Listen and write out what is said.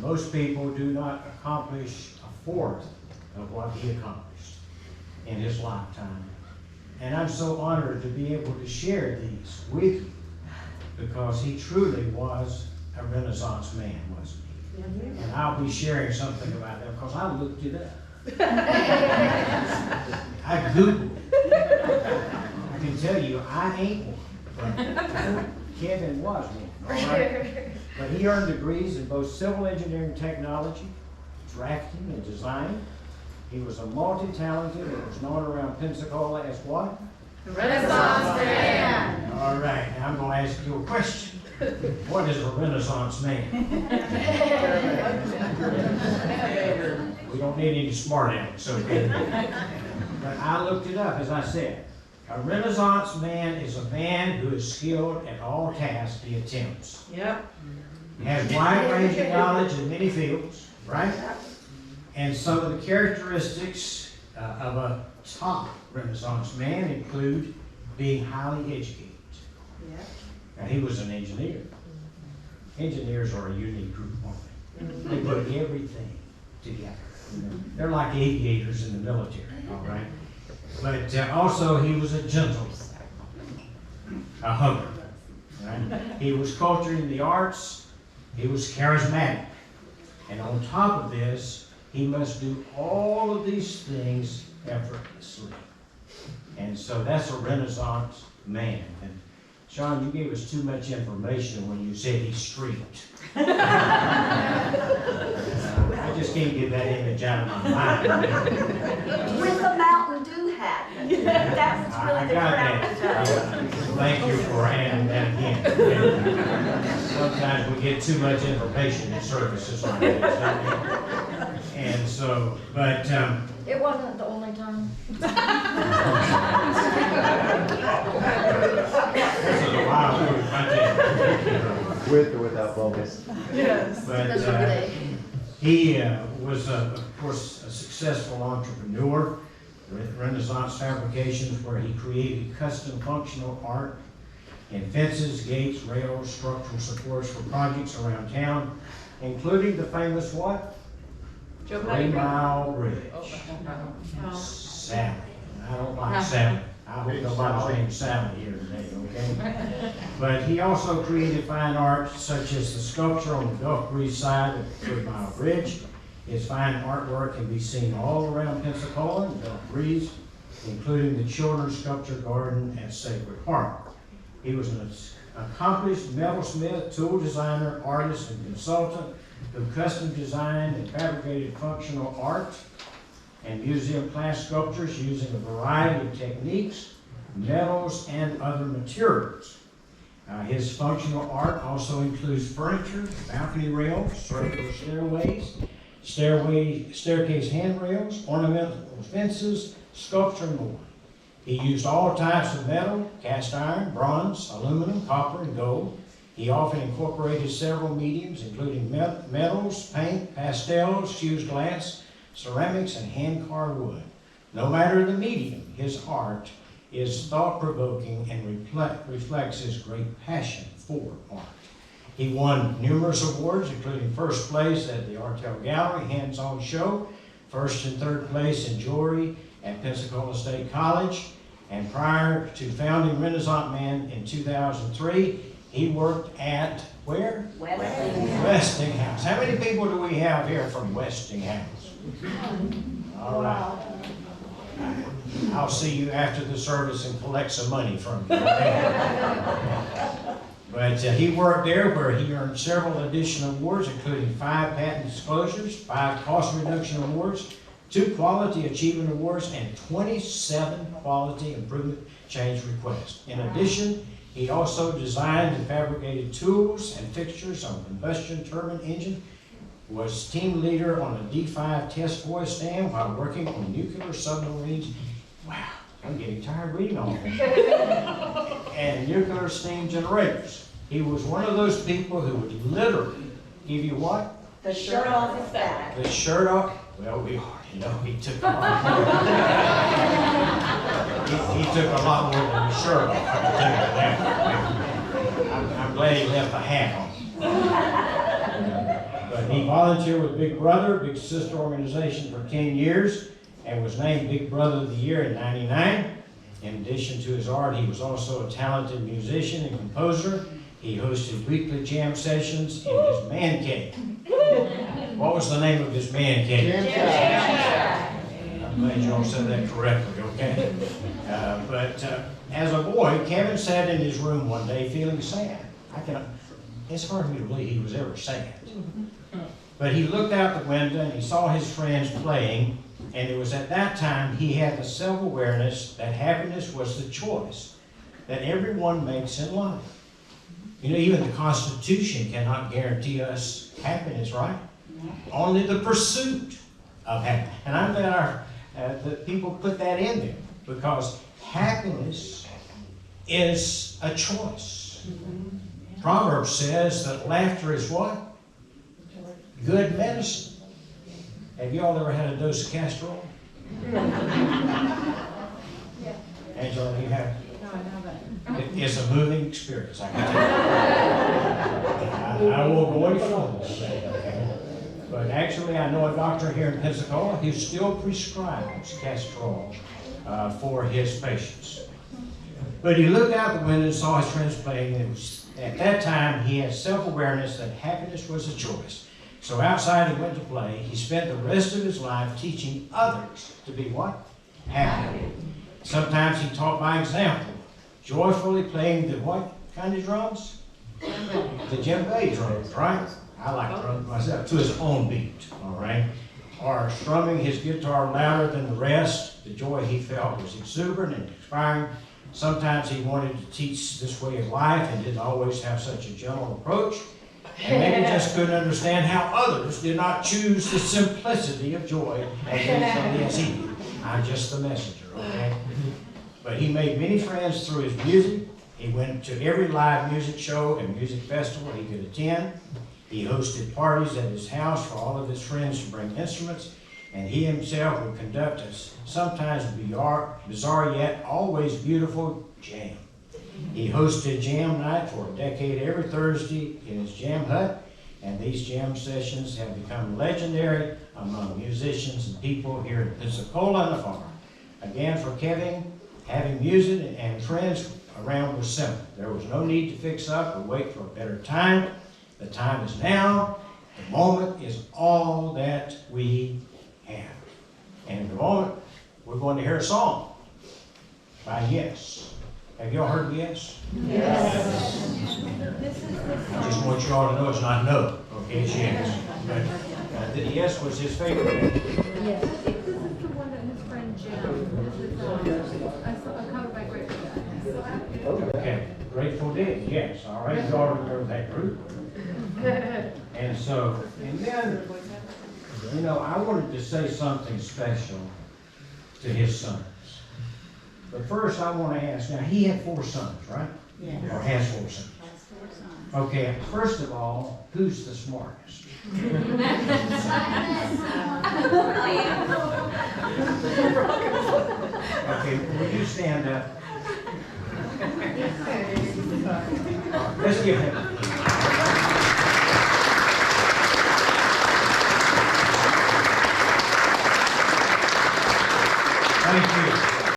Most people do not accomplish a fourth of what he accomplished in his lifetime. And I'm so honored to be able to share these with you because he truly was a Renaissance man, wasn't he? And I'll be sharing something about that because I looked it up. I Googled it. I can tell you, I ain't one, but Kevin was one, all right? But he earned degrees in both civil engineering technology, drafting, and design. He was a multi-talented and was known around Pensacola as what? Renaissance man. All right, now I'm going to ask you a question. What is a Renaissance man? We don't need any smart alecks, okay? But I looked it up, as I said. A Renaissance man is a man who is skilled at all tasks he attempts. Yep. He has wide-ranging knowledge in many fields, right? And some of the characteristics of a top Renaissance man include being highly educated. Yep. Now, he was an engineer. Engineers are a unique group, aren't they? They put everything together. They're like aviators in the military, all right? But also, he was a gentleman, a hugger. Right? He was cultured in the arts. He was charismatic. And on top of this, he must do all of these things effortlessly. And so that's a Renaissance man. And Sean, you gave us too much information when you said he's streaked. I just can't get that image out of my mind. With a Mountain Dew hat. That was really I the got crowd. that. Thank you for adding that again. Sometimes we get too much information in services like this, don't we? And so, but It wasn't the only time. this is a wild food, I tell you. With or without bubbles. Yes. But Those were the days. he was, of course, a successful entrepreneur. Renaissance Fabrications, where he created custom functional art in fences, gates, rails, structural supports for projects around town, including the famous what? 3 Mile Bridge. Sally. I don't like Sally. I hope nobody's named Sally here today, okay? But he also created fine art such as the sculpture on the Gulf Breeze side of the 3 Mile Bridge. His fine artwork can be seen all around Pensacola and Gulf Breeze, including the Children's Sculpture Garden at Sacred Park. He was an accomplished metalsmith, tool designer, artist, and consultant who custom designed and fabricated functional art and museum class sculptures using a variety of techniques, metals, and other materials. His functional art also includes furniture, balcony rails, circular staircase handrails, ornamental fences, sculpture, and more. He used all types of metal, cast iron, bronze, aluminum, copper, and gold. He often incorporated several mediums, including metals, paint, pastels, fused glass, ceramics, and hand-carved wood. No matter the medium, his art is thought-provoking and reflects his great passion for art. He won numerous awards, including first place at the Artel Gallery Hands-On Show, first and third place in jewelry at Pensacola State College, and prior to founding Renaissance Man in 2003, he worked at where? Westinghouse. How many people do we have here from Westinghouse? All right. I'll see you after the service and collect some money from you. But he worked there where he earned several additional awards, including 5 patent disclosures, 5 cost reduction awards, 2 quality achievement awards, and 27 quality improvement change requests. In addition, he also designed and fabricated tools and fixtures on combustion turbine engine, was team leader on a D5 test voice stand while working on nuclear submarines. Wow, I'm getting tired reading all this. And nuclear steam generators. He was one of those people who would literally give you what? The shirt off his back. The shirt off? Well, we already know he took a lot more. he took a lot more than the shirt off, I can tell you that. I'm glad he left the hat on. But He volunteered with Big Brother, Big Sister organization for 10 years, and was named Big Brother of the Year in '99. In addition to his art, he was also a talented musician and composer. He hosted weekly jam sessions in his man cave. What was the name of his man cave? I'm glad you all said that correctly, okay? But as a boy, Kevin sat in his room one day feeling sad. It's hard for me to believe he was ever sad. But he looked out the window and he saw his friends playing, and it was at that time he had the self-awareness that happiness was the choice that everyone makes in life. You know, even the Constitution cannot guarantee us happiness, right? Only the pursuit of happiness. And I'm glad that people put that in there, because happiness is a choice. Proverbs says that laughter is what? Good medicine. Have you all ever had a dose of castor oil? Angela, you have? It's a moving experience, I can tell you. I won't go any further than that, okay? But actually, I know a doctor here in Pensacola who still prescribes castor oil for his patients. But he looked out the window and saw his friends playing, and at that time, he had self-awareness that happiness was a choice. So outside he went to play. He spent the rest of his life teaching others to be what? Happy. Sometimes he taught by example, joyfully playing the what kind of drums? The djembe drums, right? I like drums myself, to his own beat, all right? Or strumming his guitar louder than the rest. The joy he felt was exuberant and inspiring. Sometimes he wanted to teach this way of life and didn't always have such a gentle approach. And maybe just couldn't understand how others did not choose the simplicity of joy as he did. I'm just the messenger, okay? But he made many friends through his music. He went to every live music show and music festival he could attend. He hosted parties at his house for all of his friends to bring instruments, and he himself would conduct a sometimes bizarre yet always beautiful jam. He hosted jam night for a decade every Thursday in his jam hut, and these jam sessions have become legendary among musicians and people here in Pensacola and afar. Again, for Kevin, having music and friends around was simple. There was no need to fix up or wait for a better time. The time is now. The moment is all that we have. And in a moment, we're going to hear a song by Yes. Have y'all heard Yes? Yes. I just want you all to know it's not no, okay, it's Yes. But Yes was his favorite. Yes. This is the one that his friend Jim, this is a cover by Grateful Dead. Okay, Grateful Dead, yes, all right, y'all remember that group. And so, and then, you know, I wanted to say something special to his sons. But first I want to ask, now he had 4 sons, right? Yes. Or has 4 sons. That's 4 sons. Okay, first of all, who's the smartest? Okay, will you stand up? Let's give him.